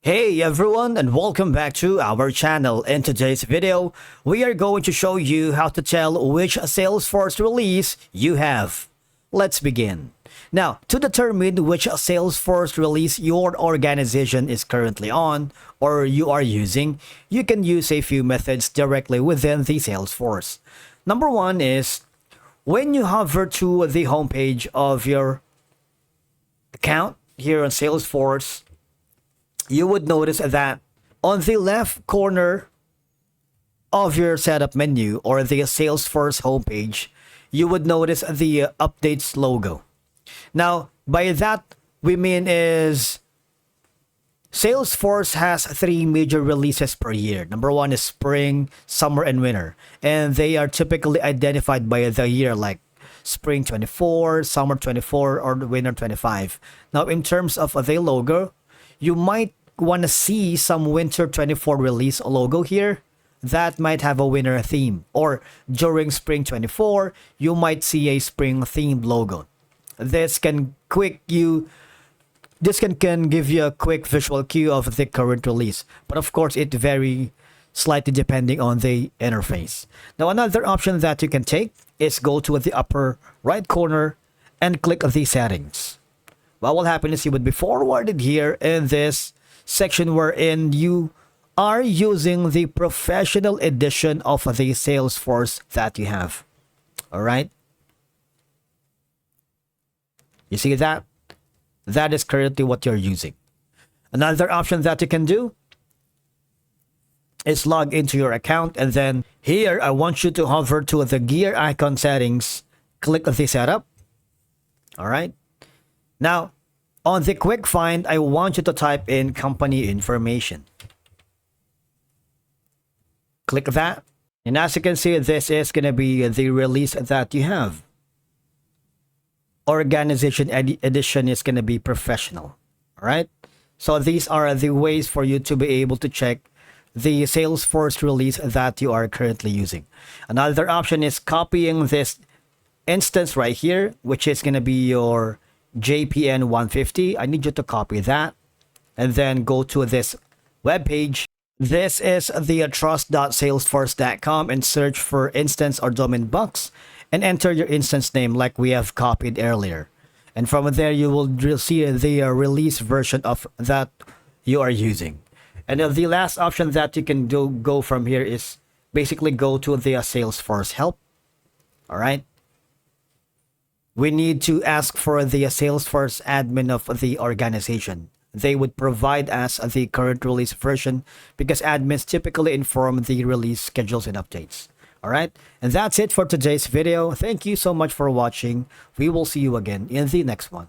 Hey everyone, and welcome back to our channel. In today's video, we are going to show you how to tell which Salesforce release you have. Let's begin. Now, to determine which Salesforce release your organization is currently on or you are using, you can use a few methods directly within the Salesforce. Number one is when you hover to the homepage of your account here on Salesforce, you would notice that on the left corner of your setup menu or the Salesforce homepage, you would notice the updates logo. Now, by that, we mean is Salesforce has three major releases per year. Number one is spring, summer, and winter. And they are typically identified by the year like spring 24, summer 24, or winter 25. Now, in terms of the logo, you might want to see some winter 24 release logo here that might have a winter theme, or during spring 24 you might see a spring themed logo. This can give you a quick visual cue of the current release, but of course it varies slightly depending on the interface. Now, another option that you can take is go to the upper right corner and click the settings. What will happen is you would be forwarded here in this section wherein you are using the professional edition of the Salesforce that you have. All right. You see that? That is currently what you're using. Another option that you can do is log into your account, and then here I want you to hover to the gear icon settings, click the setup. All right. Now, on the quick find, I want you to type in company information. Click that. And as you can see, this is going to be the release that you have. Organization edition is going to be professional. All right. So these are the ways for you to be able to check the Salesforce release that you are currently using. Another option is copying this instance right here, which is going to be your JPN 150. I need you to copy that and then go to this web page. This is the trust.salesforce.com and search for instance or domain box and enter your instance name like we have copied earlier. And from there, you will see the release version of that you are using. And the last option that you can go from here is basically go to the Salesforce help. All right. We need to ask for the Salesforce admin of the organization. They would provide us the current release version because admins typically inform the release schedules and updates. All right. And that's it for today's video. Thank you so much for watching. We will see you again in the next one.